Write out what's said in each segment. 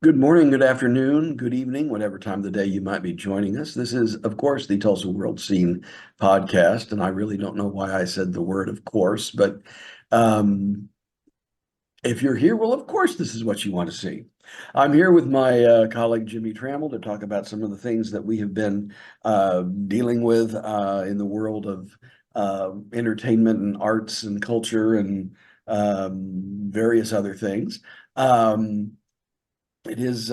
Good morning, good afternoon, good evening, whatever time of the day you might be joining us. This is, of course, the Tulsa World Scene podcast, and I really don't know why I said the word "of course," but um, if you're here, well, of course, this is what you want to see. I'm here with my colleague Jimmy Trammell to talk about some of the things that we have been dealing with in the world of entertainment and arts and culture and various other things. Um, it is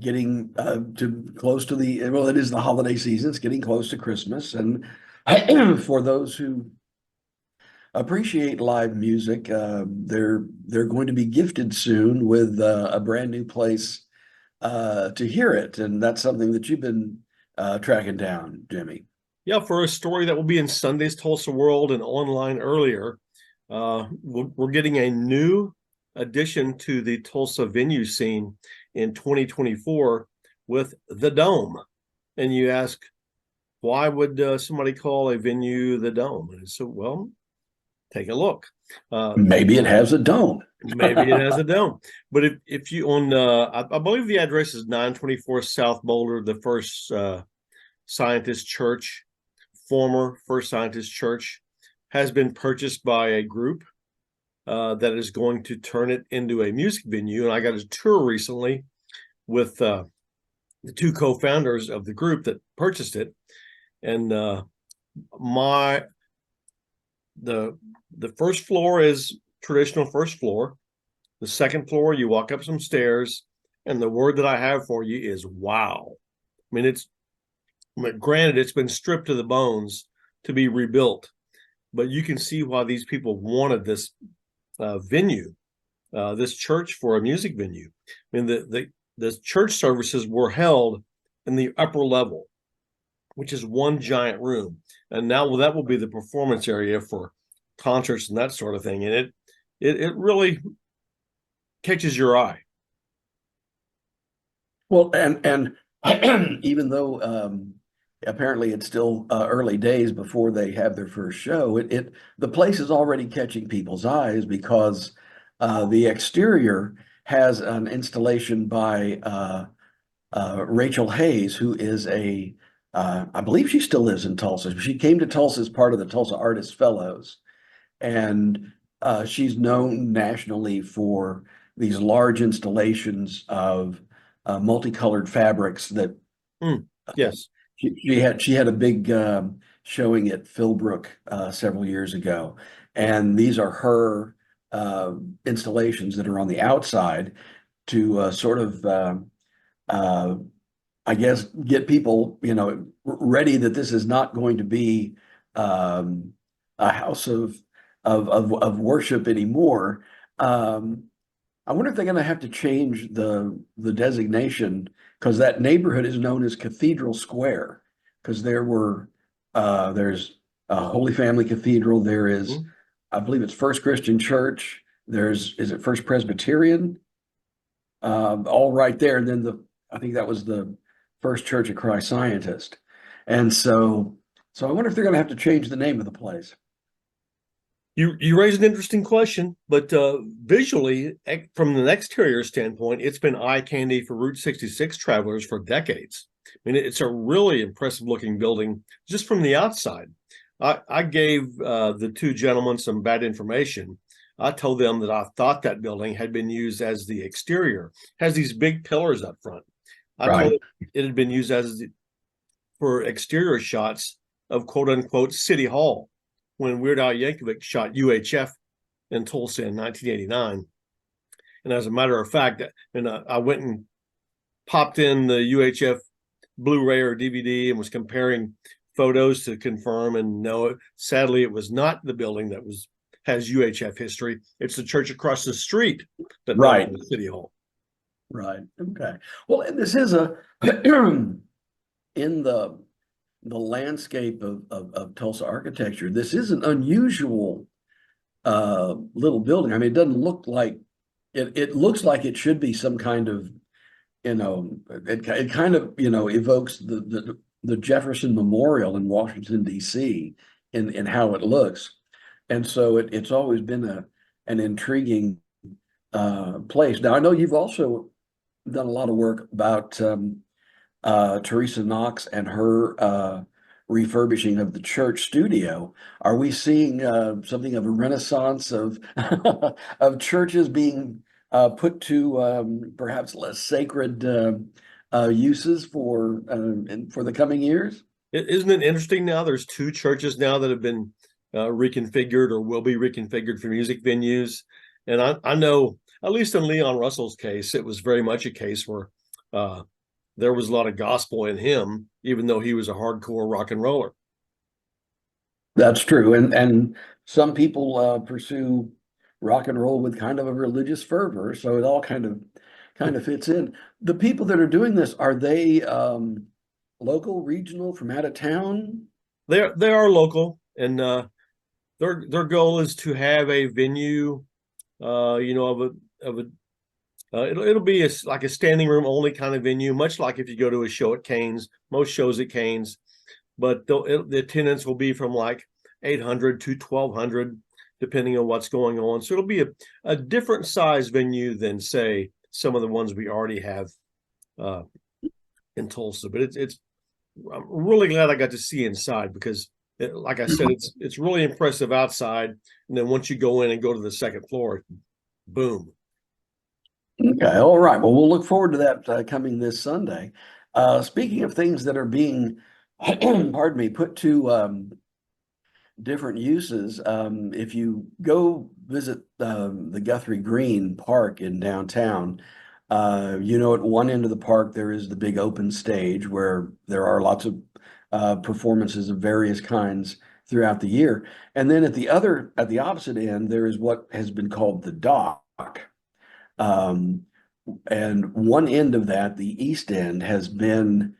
getting to close to well, it is the holiday season. It's getting close to Christmas. And for those who appreciate live music, they're going to be gifted soon with a brand new place to hear it. And that's something that you've been tracking down, Jimmy. Yeah, for a story that will be in Sunday's Tulsa World and online earlier, we're getting a new addition to the Tulsa venue scene in 2024 with the Dome. And you ask, why would somebody call a venue the Dome? And so, well, take a look. Uh, Maybe it has a dome. Maybe it has a dome. But if you on, I believe the address is 924 South Boulder, the First Scientist Church, former First Scientist Church, has been purchased by a group that is going to turn it into a music venue. And I got a tour recently with the two co-founders of the group that purchased it. And my the first floor is traditional first floor. The second floor, you walk up some stairs, and the word that I have for you is wow. I mean, granted, it's been stripped to the bones to be rebuilt, but you can see why these people wanted this venue, this church for a music venue. I mean, the church services were held in the upper level, which is one giant room, and now that will be the performance area for concerts and that sort of thing. And it really catches your eye. Well, and even though apparently it's still early days before they have their first show, the place is already catching people's eyes because the exterior has an installation by Rachel Hayes, who is I believe she still lives in Tulsa. She came to Tulsa as part of the Tulsa Artist Fellows, and she's known nationally for these large installations of multicolored fabrics that Yes. she had a big showing at Philbrook several years ago, and these are her installations that are on the outside to sort of uh, I guess get people ready that this is not going to be a house of worship anymore. Um, I wonder if they're going to have to change the designation because that neighborhood is known as Cathedral Square because there's a Holy Family Cathedral. There is, Mhm. I believe it's First Christian Church. Is it First Presbyterian? All right there. And then I think that was the First Church of Christ Scientist. And so I wonder if they're going to have to change the name of the place. You raise an interesting question, but visually, from an exterior standpoint, it's been eye candy for Route 66 travelers for decades. I mean, it's a really impressive looking building just from the outside. I gave the two gentlemen some bad information. I told them that I thought that building had been used as the exterior, has these big pillars up front. I told Right. them it had been used for exterior shots of quote unquote City Hall when Weird Al Yankovic shot UHF in Tulsa in 1989. And as a matter of fact, and I went and popped in the UHF Blu-ray or DVD and was comparing photos to confirm. And no, sadly, it was not the building that has UHF history. It's the church across the street that now Right. is City Hall. Right. Okay. Well, and this is in the landscape of Tulsa architecture, this is an unusual little building. I mean, it doesn't look like it looks like it should be some kind of, it kind of, evokes the Jefferson Memorial in Washington, D.C. in how it looks. And so it's always been an intriguing place. Now, I know you've also done a lot of work about Teresa Knox and her refurbishing of the church studio. Are we seeing something of a renaissance of of churches being put to perhaps less sacred uses for the coming years? Isn't it interesting now? There's two churches now that have been reconfigured or will be reconfigured for music venues. And I know, at least in Leon Russell's case, it was very much a case where uh, there was a lot of gospel in him, even though he was a hardcore rock and roller. That's true. And some people pursue rock and roll with kind of a religious fervor, so it all kind of fits in. The people that are doing this, are they local, regional, from out of town? They are local, and their goal is to have a venue, of a it'll be like a standing room only kind of venue, much like if you go to a show at Cain's, most shows at Cain's, but the attendance will be from like 800 to 1200, depending on what's going on. So it'll be a different size venue than, say, some of the ones we already have uh, in Tulsa. But I'm really glad I got to see inside because, like I said, it's really impressive outside, and then once you go in and go to the second floor, boom. Okay, all right. Well, we'll look forward to that coming this Sunday. Speaking of things that are being, pardon me, put to different uses, if you go visit the Guthrie Green Park in downtown, at one end of the park there is the big open stage where there are lots of performances of various kinds throughout the year, and then at the opposite end, there is what has been called the dock. Um, and one end of that, the east end, has been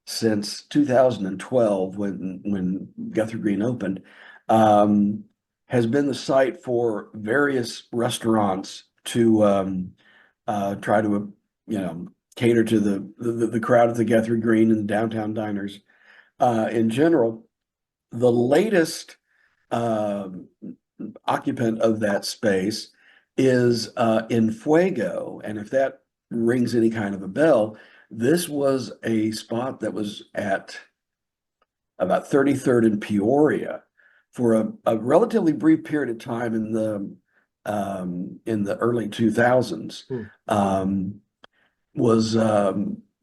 since 2012 when Guthrie Green opened, um, has been the site for various restaurants to try to cater to the crowd at the Guthrie Green and the downtown diners in general. The latest uh, occupant of that space is in Fuego. And if that rings any kind of a bell, this was a spot that was at about 33rd and Peoria for a relatively brief period of time in the early 2000s. Hmm. Um, was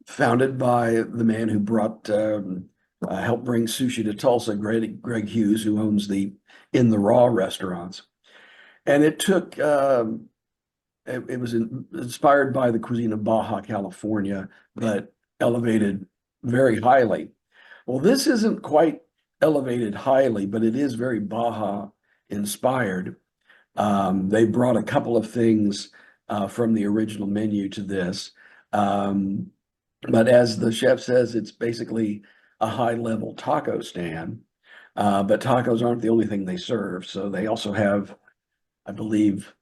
founded by the man who brought helped bring sushi to Tulsa, Greg Hughes, who owns the In the Raw restaurants. And it was inspired by the cuisine of Baja California, but elevated very highly. Well, this isn't quite elevated highly, but it is very Baja inspired. They brought a couple of things from the original menu to this. Um, but as the chef says, it's basically a high level taco stand. But tacos aren't the only thing they serve. So they also have, I believe,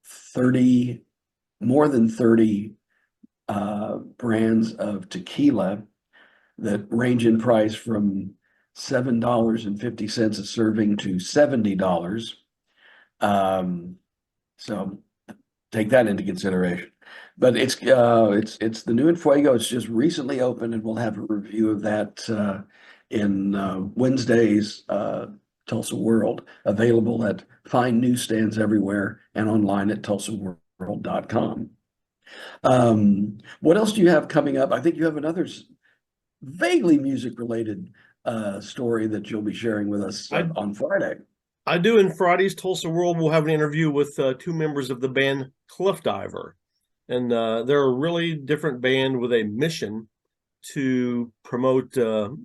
30, more than 30 brands of tequila that range in price from $7.50 a serving to $70. So take that into consideration. But it's the new in Fuego. It's just recently opened, and we'll have a review of that in Wednesday's Tulsa World, available at fine newsstands everywhere and online at tulsaworld.com. What else do you have coming up? I think you have another vaguely music related story that you'll be sharing with us I on Friday. I do. In Friday's Tulsa World, we'll have an interview with two members of the band Cliff Diver. And they're a really different band with a mission to promote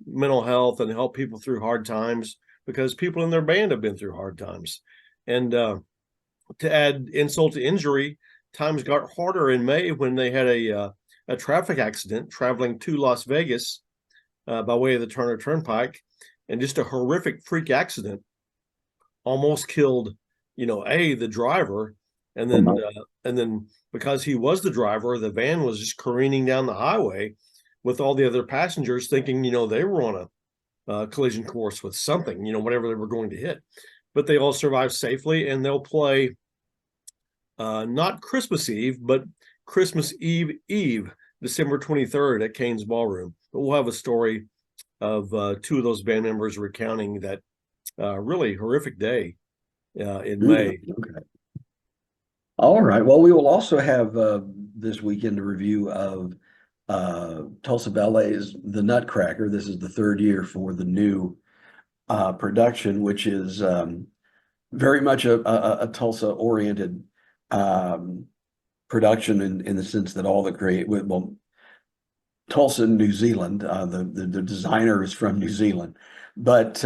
mental health and help people through hard times, because people in their band have been through hard times. And to add insult to injury, times got harder in May when they had a traffic accident traveling to Las Vegas by way of the Turner Turnpike, and just a horrific freak accident almost killed, the driver, and then because he was the driver, the van was just careening down the highway with all the other passengers, thinking they were on a collision course with something, whatever they were going to hit. But they all survived safely, and they'll play not Christmas Eve, but Christmas Eve, December 23rd at Kane's Ballroom. But we'll have a story of two of those band members recounting that really horrific day in May. Okay. All right. Well, we will also have this weekend a review of Tulsa Ballet's The Nutcracker. This is the third year for the new production, which is very much a Tulsa-oriented production in the sense that all well, Tulsa, New Zealand, the designer is from New Zealand, but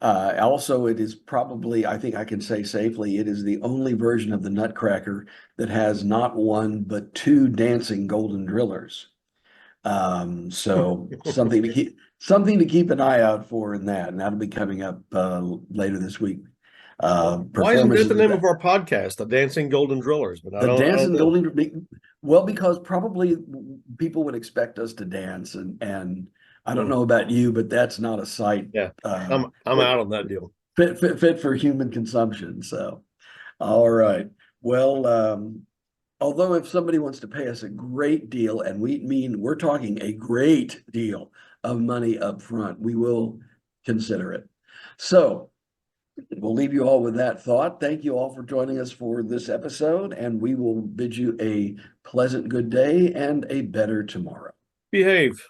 also it is probably, I think I can say safely, it is the only version of the Nutcracker that has not one but two dancing golden drillers. So something to keep an eye out for in that, and that'll be coming up later this week. Why isn't that the Performances name of our podcast, The Dancing Golden Drillers? But the I don't dancing know. golden, well, because probably people would expect us to dance, and I don't know about you, but that's not a sight Yeah, I'm out on that deal. fit for human consumption. So, all right. Well, although if somebody wants to pay us a great deal, and we're talking a great deal of money up front, we will consider it. So we'll leave you all with that thought. Thank you all for joining us for this episode, and we will bid you a pleasant good day and a better tomorrow. Behave.